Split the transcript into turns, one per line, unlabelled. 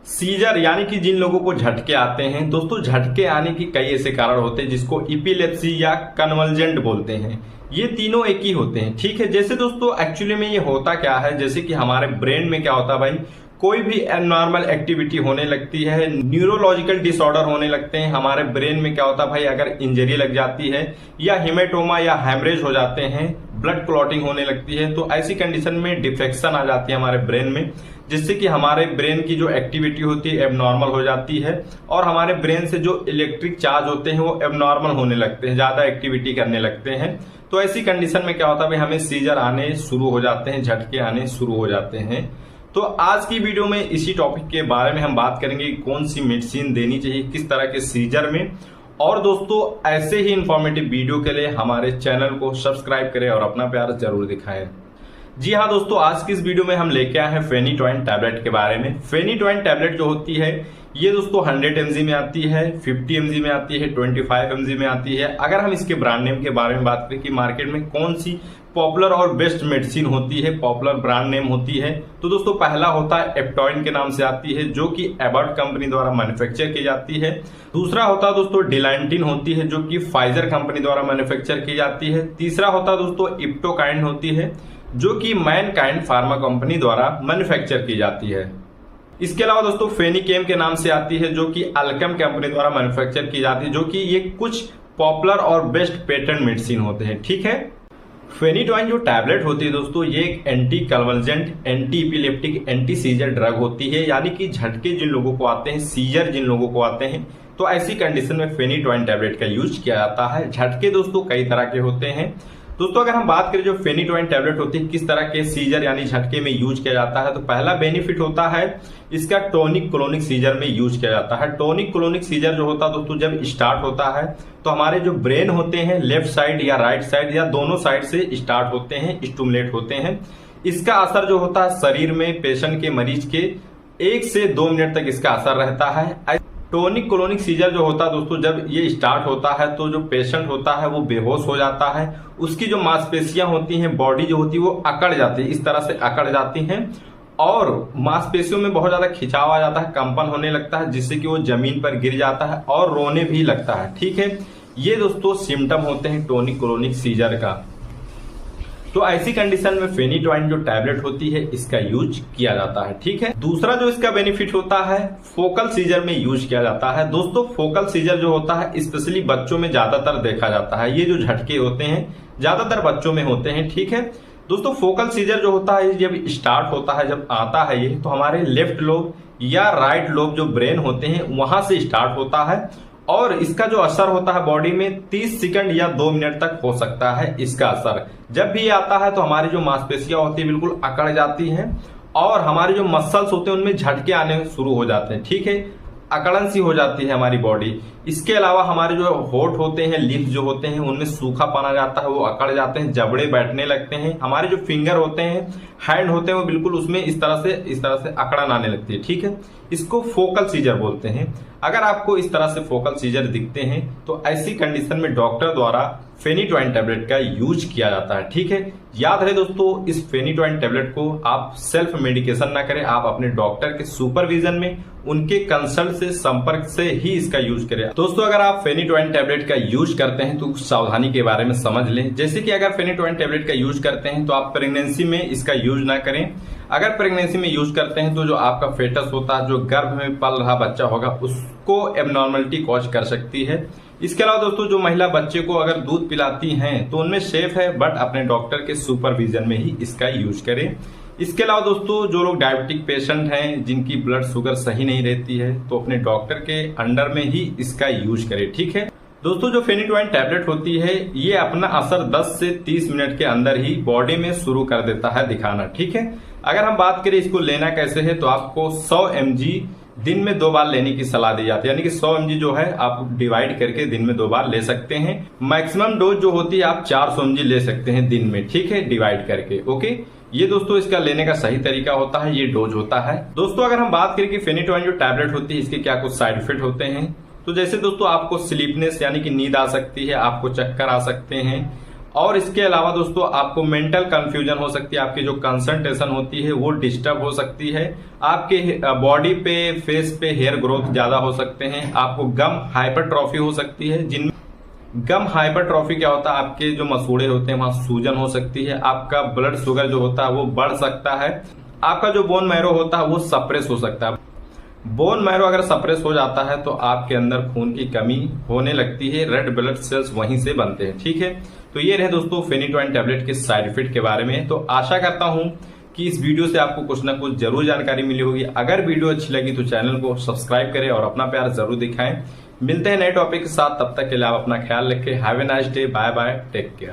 Scissor यानी कि जिन लोगों को झटके आते हैं दोस्तों, झटके आने की कई ऐसे कारण होते हैं जिसको इपिलेप्सी या कन्वर्जेंट बोलते हैं। ये तीनों एक ही होते हैं, ठीक है। जैसे दोस्तों एक्चुअली में ये होता क्या है, जैसे कि हमारे ब्रेन में क्या होता है भाई, कोई भी एबनॉर्मल एक्टिविटी होने लगती है, न्यूरोलॉजिकल डिसऑर्डर होने लगते हैं हमारे ब्रेन में। क्या होता है भाई, अगर इंजरी लग जाती है या हेमेटोमा या हैमरेज हो जाते हैं, ब्लड क्लॉटिंग होने लगती है, तो ऐसी कंडीशन में डिफेक्शन आ जाती है हमारे ब्रेन में, जिससे कि हमारे ब्रेन की जो एक्टिविटी होती है एबनॉर्मल हो जाती है और हमारे ब्रेन से जो इलेक्ट्रिक चार्ज होते हैं वो एबनॉर्मल होने लगते हैं, ज्यादा एक्टिविटी करने लगते हैं। तो ऐसी कंडीशन में क्या होता है भाई, हमें सीजर आने शुरू हो जाते हैं, झटके आने शुरू हो जाते हैं। तो आज की वीडियो में इसी टॉपिक के बारे में हम बात करेंगे कि कौन सी मेडिसिन देनी चाहिए किस तरह के सीजर में। और दोस्तों ऐसे ही इंफॉर्मेटिव वीडियो के लिए हमारे चैनल को सब्सक्राइब करें और अपना प्यार जरूर दिखाएं। जी हाँ दोस्तों, आज की इस वीडियो में हम लेके आए हैं फेनिटोइन टैबलेट के बारे में। फेनिटोइन टैबलेट जो होती है ये दोस्तों 100 mg में आती है, 50 mg में आती है, 25 mg में आती है। अगर हम इसके ब्रांड नेम के बारे में बात करें कि मार्केट में कौन सी पॉपुलर और बेस्ट मेडिसिन होती है, पॉपुलर ब्रांड नेम होती है, तो दोस्तों पहला होता है एप्टॉइन के नाम से आती है, जो कि एबॉट कंपनी द्वारा मैन्युफैक्चर की जाती है। दूसरा होता है दोस्तों डिलांटिन होती है, जो कि फाइजर कंपनी द्वारा मैन्युफैक्चर की जाती है। तीसरा होता है दोस्तों इप्टोकाइन होती है, जो कि मैनकाइंड फार्मा कंपनी द्वारा मैन्युफैक्चर की जाती है। इसके अलावा दोस्तों फेनिकेम के नाम से आती है, जो कि अल्केम कंपनी द्वारा मैन्युफैक्चर की जाती है, जो कि ये कुछ पॉपुलर और बेस्ट पेटेंट मेडिसिन होते हैं, ठीक है। फेनिटोइन जो टैबलेट होती है दोस्तों, ये एक anti convergent, anti epileptic, anti scissor drug होती है। यानी कि झटके जिन लोगों को आते हैं, सीजर जिन लोगों को आते हैं, तो ऐसी कंडीशन में फेनिटोइन टैबलेट का यूज किया जाता है। झटके दोस्तों कई तरह के होते हैं दोस्तों। अगर हम बात करें जो फेनिटोइन टैबलेट होती है किस तरह के सीजर यानी झटके में यूज किया जाता है, तो पहला बेनिफिट होता है इसका टोनिक क्लोनिक सीजर में यूज किया जाता है। टोनिक क्लोनिक सीजर जो होता है दोस्तों, जब स्टार्ट होता है तो हमारे जो ब्रेन होते हैं लेफ्ट साइड या राइट साइड या दोनों साइड से स्टार्ट होते हैं, स्टिमुलेट होते हैं। इसका असर जो होता है शरीर में पेशेंट के, मरीज के 1 से 2 मिनट तक इसका असर रहता है। टोनिक क्लोनिक सीजर जो होता है दोस्तों, जब ये स्टार्ट होता है तो जो पेशेंट होता है वो बेहोश हो जाता है, उसकी जो मांसपेशियां होती हैं, बॉडी जो होती है वो अकड़ जाती है, इस तरह से अकड़ जाती हैं और मांसपेशियों में बहुत ज्यादा खिंचाव आ जाता है, कंपन होने लगता है, जिससे कि वो जमीन पर गिर जाता है और रोने भी लगता है, ठीक है। ये दोस्तों सिम्टम होते हैं टोनिक क्लोनिक सीजर का। तो ऐसी कंडीशन में फेनिटोइन जो टैबलेट होती है इसका यूज किया जाता है, ठीक है। दूसरा जो इसका बेनिफिट होता है फोकल सीजर में यूज किया जाता है। दोस्तों फोकल सीजर जो होता है स्पेशली बच्चों में ज्यादातर देखा जाता है। ये जो झटके होते हैं ज्यादातर बच्चों में होते हैं, ठीक है। दोस्तों फोकल सीजर जो होता है जब स्टार्ट होता है, जब आता है ये, तो हमारे लेफ्ट लोब या राइट लोब जो ब्रेन होते हैं वहां से स्टार्ट होता है और इसका जो असर होता है बॉडी में 30 सेकंड या 2 मिनट तक हो सकता है इसका असर। जब भी ये आता है तो हमारी जो मांसपेशियां होती है बिल्कुल अकड़ जाती हैं और हमारे जो मसल्स होते हैं उनमें झटके आने शुरू हो जाते हैं, ठीक है। अकड़न सी हो जाती है हमारी बॉडी। इसके अलावा हमारे जो होठ होते हैं, लिप्स जो होते हैं, उनमें सूखापन आ जाता है, वो अकड़ जाते हैं, जबड़े बैठने लगते हैं। हमारे जो फिंगर होते हैं, हैंड होते हैं, वो बिल्कुल उसमें इस तरह से अकड़न आने लगती है, ठीक है। इसको फोकल सीजर बोलते हैं। अगर आपको इस तरह से फोकल सीजर दिखते हैं तो ऐसी कंडीशन में डॉक्टर द्वारा फेनिटोइन टैबलेट का यूज किया जाता है, ठीक है। याद रहे दोस्तों, इस फेनिटोइन टैबलेट को आप सेल्फ मेडिकेशन ना करें, आप अपने डॉक्टर के सुपरविजन में उनके कंसल्ट से, संपर्क से ही इसका यूज करें। दोस्तों अगर आप फेनिटोइन टैबलेट का यूज करते हैं तो कुछ सावधानी के बारे में समझ लें। जैसे कि अगर फेनिटोइन टैबलेट का यूज करते हैं तो आप प्रेगनेंसी में इसका यूज ना करें। अगर प्रेगनेंसी में यूज करते हैं तो जो आपका फेटस होता है, जो गर्भ में पल रहा बच्चा होगा, उसको एबनॉर्मलिटी कॉज कर सकती है। इसके अलावा दोस्तों जो महिला बच्चे को अगर दूध पिलाती हैं तो उनमें सेफ है, बट अपने डॉक्टर के सुपरविजन में ही इसका यूज करें। इसके अलावा दोस्तों जो लोग डायबिटिक पेशेंट हैं, जिनकी ब्लड शुगर सही नहीं रहती है, तो अपने डॉक्टर के अंडर में ही इसका यूज करें, ठीक है। दोस्तों जो फेनिटोइन टैबलेट होती है ये अपना असर 10 से 30 मिनट के अंदर ही बॉडी में शुरू कर देता है दिखाना, ठीक है। अगर हम बात करें इसको लेना कैसे है, तो आपको 100 mg दिन में 2 बार लेने की सलाह दी जाती है। यानी कि 100 mg जो है आप डिवाइड करके दिन में 2 बार ले सकते हैं। मैक्सिमम डोज जो होती है आप 400 mg ले सकते हैं दिन में, ठीक है, डिवाइड करके, ओके। ये दोस्तों इसका लेने का सही तरीका होता है, ये डोज होता है। दोस्तों अगर हम बात करें कि फेनिटोइन जो टैबलेट होती है इसके क्या कुछ साइड इफेक्ट होते हैं, तो जैसे दोस्तों आपको स्लीपनेस यानी कि नींद आ सकती है, आपको चक्कर आ सकते हैं, और इसके अलावा दोस्तों आपको मेंटल कंफ्यूजन हो सकती है, आपकी जो कंसंट्रेशन होती है वो डिस्टर्ब हो सकती है, आपके बॉडी पे फेस पे हेयर ग्रोथ ज्यादा हो सकते हैं, आपको गम हाइपरट्रॉफी हो सकती है। जिन गम हाइपरट्रॉफी क्या होता है, आपके जो मसूड़े होते हैं वहां सूजन हो सकती है, आपका ब्लड शुगर जो होता है वो बढ़ सकता है, आपका जो बोन मैरो होता है वो सप्रेस हो सकता है। बोन मैरो अगर सप्रेस हो जाता है तो आपके अंदर खून की कमी होने लगती है, रेड ब्लड सेल्स वहीं से बनते हैं। ठीक है, तो ये रहे दोस्तों फेनिटोइन टैबलेट के साइड इफेक्ट के बारे में। तो आशा करता हूं कि इस वीडियो से आपको कुछ ना कुछ जरूर जानकारी मिली होगी। अगर वीडियो अच्छी लगी तो चैनल को सब्सक्राइब करें और अपना प्यार जरूर दिखाएं। मिलते हैं नए टॉपिक के साथ, तब तक के लिए आप अपना ख्याल रखें। Have a nice day, bye bye, take care.